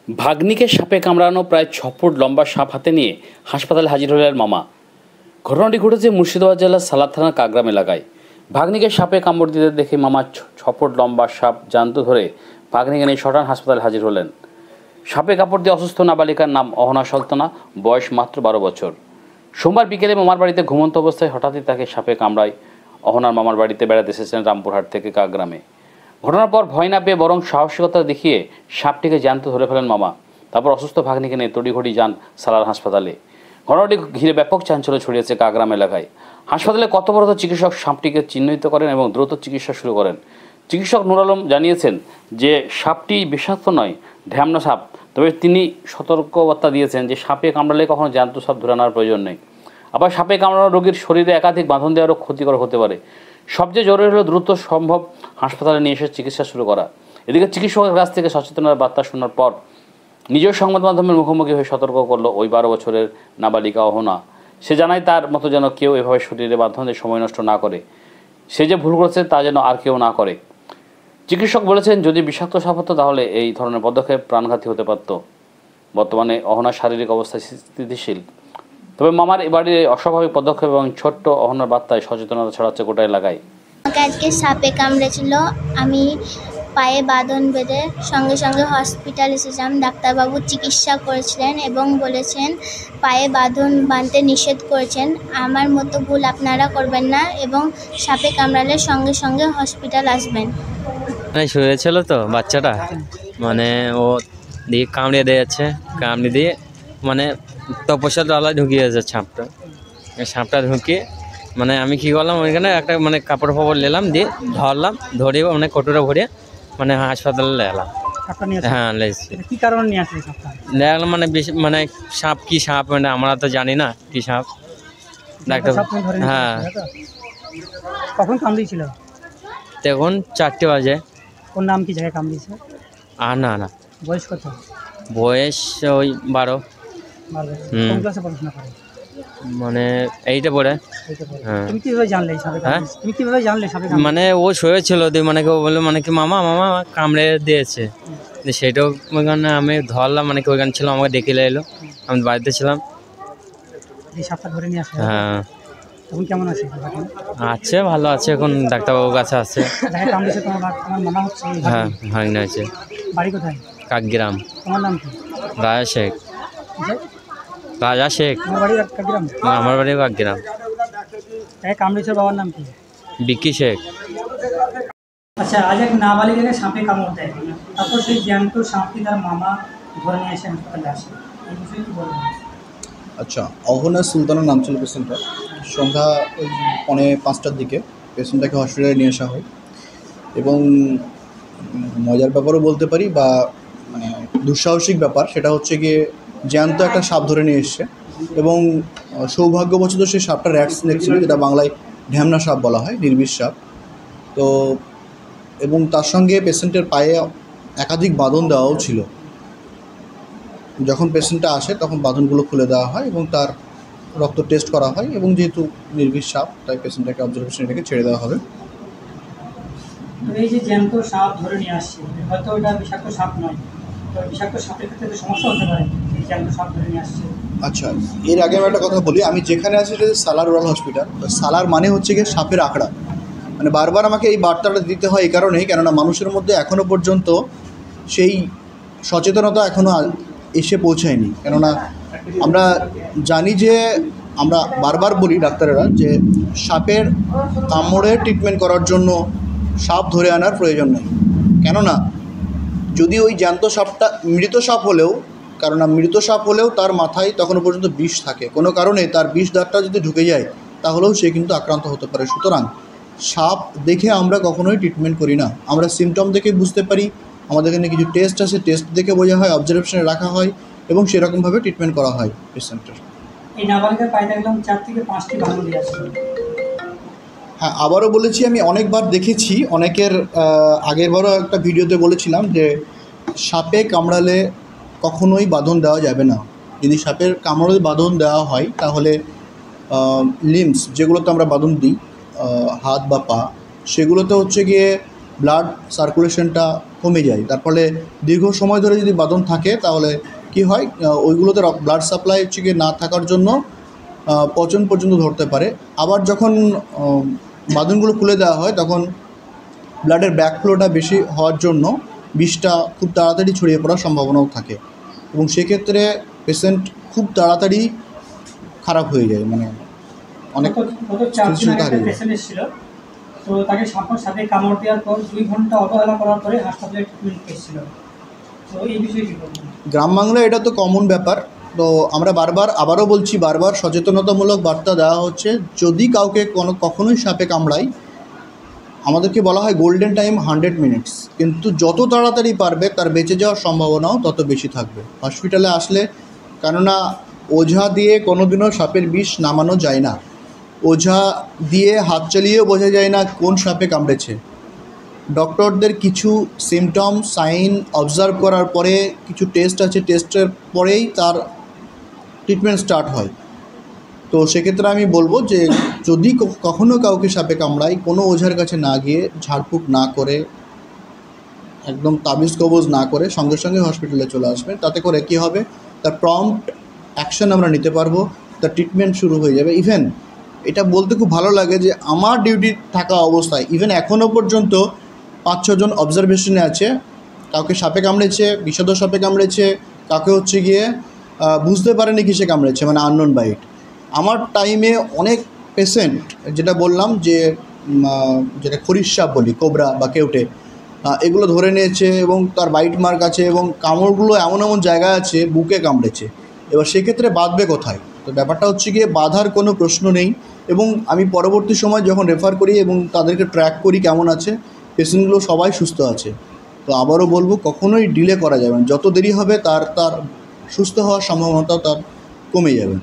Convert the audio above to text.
ভাগ্নিকে সাপে কামড়ানো প্রায় 6 ফুট লম্বা সাপ হাতে নিয়ে হাসপাতালে হাজির হলেন মামা। ঘটনাটি ঘটেছে মুর্শিদাবাদ জেলার সালাদ থানার কাগ্রাম এলাকায়। ভাগ্নিকে সাপে কামড় দিতে দেখে মামা 6 ফুট লম্বা সাপ জ্যান্ত ধরে ভাগ্নিকে নিয়ে সটান হাসপাতালে হাজির হলেন। সাপে কামড় দিয়ে অসুস্থ নাবালিকার নাম অহনা সুলতানা, বয়স মাত্র 12 বছর। সোমবার বিকেলে মামার বাড়িতে ঘুমন্ত অবস্থায় হঠাৎই তাকে সাপে কামড়ায়। অহনার মামার বাড়িতে বেড়াতে এসেছেন রামপুরহাট থেকে কাগ্রামে। ঘটনার পর ভয় না পেয়ে বরং সাহসিকতা দেখিয়ে সাপটিকে জ্যান্ত ধরে ফেলেন মামা। তারপর অসুস্থ ভাগ্নিকে নিয়ে তড়িঘড়ি যান সালার হাসপাতালে। ঘটনাটি ঘিরে ব্যাপক চাঞ্চল্য ছড়িয়েছে কাগ্রাম এলাকায়। হাসপাতালে কর্তব্যরত চিকিৎসক সাপটিকে চিহ্নিত করেন এবং দ্রুত চিকিৎসা শুরু করেন। চিকিৎসক নুর আলম জানিয়েছেন যে সাপটি বিষাক্ত নয়, ঢ্যামনা সাপ। তবে তিনি সতর্কবার্তা দিয়েছেন যে সাপে কামড়ালে কখনো জ্যান্ত সাপ ধরে আনার প্রয়োজন নেই। আবার সাপে কামড়ানো রোগীর শরীরে একাধিক বাঁধন দেওয়ারও ক্ষতিকর হতে পারে। সবচেয়ে জরুরি হলো দ্রুত সম্ভব হাসপাতালে নিয়ে এসে চিকিৎসা শুরু করা। এদিকে চিকিৎসকের কাছ থেকে সচেতনতার বার্তা শোনার পর নিজের সংবাদ মাধ্যমের মুখোমুখি হয়ে সতর্ক করলো ওই 12 বছরের নাবালিকা অহনা। সে জানায় তার মতো যেন কেউ এভাবে শরীরে বাঁধন দিয়ে সময় নষ্ট না করে। সে যে ভুল করেছে তা যেন আর কেউ না করে। চিকিৎসক বলেছেন যদি বিষাক্ত সাপ হতো তাহলে এই ধরনের পদক্ষেপ প্রাণঘাতী হতে পারত। বর্তমানে অহনার শারীরিক অবস্থা স্থিতিশীল। তবে মামার এবারের অস্বাভাবিক পদক্ষেপ এবং ছোট্ট অহনার বার্তায় সচেতনতা ছড়াচ্ছে গোটা এলাকায়। আমাকে আজকে সাপে কামড়েছিল, আমি পায়ে বাঁধন বেঁধে সঙ্গে সঙ্গে হসপিটাল এসেছিলাম। ডাক্তারবাবু চিকিৎসা করেছিলেন এবং বলেছেন পায়ে বাঁধন বাঁধতে নিষেধ করেছেন। আমার মতো ভুল আপনারা করবেন না এবং সাপে কামড়ালে সঙ্গে সঙ্গে হসপিটাল আসবেন। শুয়েছিল তো বাচ্চাটা, মানে ও দিয়ে কামড়িয়ে দিয়েছে, কামড়ে দিয়ে মানে তপস্যার তলায় ঢুকিয়েছে সাপটা ঢুকিয়ে মানে আমি কী করলাম ওইখানে একটা মানে কাপড় ফাপড় নিলাম, দিয়ে ধরে মানে কটোরা ভরে মানে হাসপাতালে এলাম। হ্যাঁ কি কারণে নিয়ে আসলে দেখলাম মানে বেশি মানে সাপ কি সাপ মানে আমরা তো জানি না কি সাপ। ডাক্তার হ্যাঁ। কখন কামড়িয়েছিল? তখন 4টে বাজে। ওর নাম কি জায়গায় কামড়িয়েছে? না বয়স কত? বয়স ওই 12। কোন ক্লাসে পড়াশোনা করে? মানে 8-এ পড়ে। হ্যাঁ। তুমি কিভাবে জানলে সাপে কামড়িয়েছে? তুমি কিভাবে জানলে সাপে কামড়িয়েছে? মানে ও শুয়েছিল দিয়ে মানে কেউ বললো মানে কি মামা কামড়ে দিয়েছে। সেটাও ওইখানে আমি ধরলাম, মানে কি ওইখানে ছিল, আমাকে ডেকে এলো, আমি বাড়িতে ছিলাম। সাপটা ধরে নিয়ে আসলে? হ্যাঁ। এখন কেমন আছে? আছে, ভালো আছে, এখন ডাক্তারবাবুর কাছে আছে। তোমার মামা হচ্ছে? হ্যাঁ, ভাগ্নে আছে। বাড়ি কোথায়? কাকগ্রাম। তোমার নাম কি? রাজা শেখ। রাজা শেখ। আমার বাড়ি কাকগ্রাম। আমার বাড়ি কাকগ্রাম। কামড়েছে বাবার নাম কি? বিকি শেখ। আচ্ছা, আজ এক নাবালিকাকে সাপে কামড় দেয়, তারপর সেই জ্যান্ত সাপটি তার মামা ধরে নিয়ে এসে হাসপাতালে আসে, এই বিষয়ে কি বলবেন? আচ্ছা, অহনা সুলতানার নাম ছিল পেশেন্টটা। সন্ধ্যা 4:45টার দিকে পেশেন্টটাকে হসপিটালে নিয়ে আসা হয় এবং মজার ব্যাপারও বলতে পারি বা মানে দুঃসাহসিক ব্যাপার, সেটা হচ্ছে গিয়ে জ্যান্ত একটা সাপ ধরে নিয়ে এসছে এবং সৌভাগ্যবশত সেই সাপটা র্যাট স্নেক ছিল, যেটা বাংলায় ঢ্যামনা সাপ বলা হয়, নির্বিষ সাপ। তো এবং তার সঙ্গে পেশেন্টের পায়ে একাধিক বাঁধন দেওয়াও ছিল। যখন পেশেন্টটা আসে তখন বাঁধনগুলো খুলে দেওয়া হয় এবং তার রক্ত টেস্ট করা হয় এবং যেহেতু নির্বিষ সাপ তাই পেশেন্টটাকে অবজারভেশনে রেখে ছেড়ে দেওয়া হবে। এই যে জ্যান্ত সাপ ধরে নিয়ে আসছে, হয়তো এটা বিষাক্ত সাপ নয়, তো বিষাক্ত সাপের ক্ষেত্রে সমস্যা হতে পারে জ্যান্ত সাপ ধরে নিয়ে আসছে। আচ্ছা, এর আগে আমি একটা কথা বলি, আমি যেখানে আছি সেটা সালার রুরাল হসপিটাল। সালার মানে হচ্ছে গিয়ে সাপের আঁকড়া। মানে বারবার আমাকে এই বার্তাটা দিতে হয় এই কারণেই, কেননা মানুষের মধ্যে এখনও পর্যন্ত সেই সচেতনতা এখনও এসে পৌঁছায়নি। কেননা আমরা জানি যে, আমরা বারবার বলি ডাক্তারেরা যে সাপের কামড়ে ট্রিটমেন্ট করার জন্য সাপ ধরে আনার প্রয়োজন নেই। কেননা যদি ওই জ্যান্ত সাপটা মৃত সাপ হলেও, কেননা মৃত সাপ হলেও তার মাথায় তখনও পর্যন্ত বিষ থাকে, কোনো কারণে তার বিষ দাঁতটা যদি ঢুকে যায় তাহলেও সে কিন্তু আক্রান্ত হতে পারে। সুতরাং সাপ দেখে আমরা কখনোই ট্রিটমেন্ট করি না। আমরা সিমটম দেখে বুঝতে পারি, আমাদের এখানে কিছু টেস্ট আছে, টেস্ট দেখে বোঝা হয়, অবজারভেশনে রাখা হয় এবং সেরকমভাবে ট্রিটমেন্ট করা হয় পেশেন্টের। এই নাবালিকার পায়ে দেখলাম 4 থেকে 5টি বাঁধন দিয়ে আছে। হ্যাঁ, আবারও বলেছি, আমি অনেকবার দেখেছি, অনেকের আগেরবারও একটা ভিডিওতে বলেছিলাম যে সাপে কামড়ালে কখনোই বাঁধন দেওয়া যাবে না। যদি সাপের কামড়ে বাঁধন দেওয়া হয় তাহলে লিম্বস, যেগুলোতে আমরা বাঁধন দিই হাত বা পা, সেগুলোতে হচ্ছে গিয়ে ব্লাড সার্কুলেশনটা কমে যায়। তার ফলে দীর্ঘ সময় ধরে যদি বাঁধন থাকে তাহলে কি হয়, ওইগুলোতে ব্লাড সাপ্লাই হচ্ছে গিয়ে না থাকার জন্য পচন পর্যন্ত ধরতে পারে। আবার যখন বাঁধনগুলো খুলে দেওয়া হয় তখন ব্লাডের ব্যাকফ্লোটা বেশি হওয়ার জন্য বিষটা খুব তাড়াতাড়ি ছড়িয়ে পড়ার সম্ভাবনাও থাকে এবং সেক্ষেত্রে পেশেন্ট খুব তাড়াতাড়ি খারাপ হয়ে যায়, মানে অনেক গত 4 দিন আগে হারিয়ে যায়। পেশেন্ট এসেছিল, তো তাকে সাপে কামড় দেওয়ার পর 2 ঘন্টা অবহেলা করার পরে হাসপাতালে ট্রিটমেন্ট পেয়েছিল। তো এই বিষয়ে কী বলবেন? গ্রাম বাংলায় এটা তো কমন ব্যাপার। তো আমরা আবারও বলছি, বারবার সচেতনতামূলক বার্তা দেওয়া হচ্ছে, যদি কাউকে কখনোই সাপে কামড়ায়, আমাদেরকে বলা হয় গোল্ডেন টাইম 100 মিনিটস, কিন্তু যত তাড়াতাড়ি পারবে তার বেঁচে যাওয়ার সম্ভাবনাও তত বেশি থাকবে হসপিটালে আসলে। কেননা ওঝা দিয়ে কোনোদিনও সাপের বিষ নামানো যায় না, ওঝা দিয়ে হাত চালিয়েও বোঝা যায় না কোন সাপে কামড়েছে। ডক্টরদের কিছু সিমটম সাইন অবজার্ভ করার পরে কিছু টেস্ট আছে, টেস্টের পরেই তার ট্রিটমেন্ট স্টার্ট হয়। তো সেক্ষেত্রে আমি বলবো যে যদি কখনও কাউকে সাপে কামড়ায়, কোনো ওঝার কাছে না গিয়ে, ঝাড়ফুঁক না করে, একদম তাবিজ কবজ না করে সঙ্গে সঙ্গে হসপিটালে চলে আসবেন। তাতে করে কি হবে, তার প্রম্পট অ্যাকশন আমরা নিতে পারবো, তার ট্রিটমেন্ট শুরু হয়ে যাবে। ইভেন এটা বলতে খুব ভালো লাগে যে আমার ডিউটি থাকা অবস্থায় ইভেন এখনও পর্যন্ত 5-6 জন অবজারভেশনে আছে, কাউকে সাপে কামড়েছে, বিষধর সাপে কামড়েছে, কাউকে হচ্ছে গিয়ে বুঝতে পারেনি কিসে কামড়েছে, মানে আননোন বাইট। আমার টাইমে অনেক পেশেন্ট, যেটা বললাম যে যেটা খরিশ সাপ বলি, কোবরা বা কেউটে, এগুলো ধরে নিয়েছে এবং তার বাইট মার্ক আছে এবং কামড়গুলো এমন এমন জায়গায় আছে বুকে কামড়েছে। এবার সেক্ষেত্রে বাঁধবে কোথায়? তো ব্যাপারটা হচ্ছে গিয়ে বাঁধার কোনো প্রশ্ন নেই। এবং আমি পরবর্তী সময় যখন রেফার করি এবং তাদেরকে ট্র্যাক করি কেমন আছে, পেশেন্টগুলো সবাই সুস্থ আছে। তো আবারও বলবো, কখনোই ডিলে করা যাবে না, যত দেরি হবে তার সুস্থ হওয়ার সম্ভাবনাটাও তার কমে যাবে।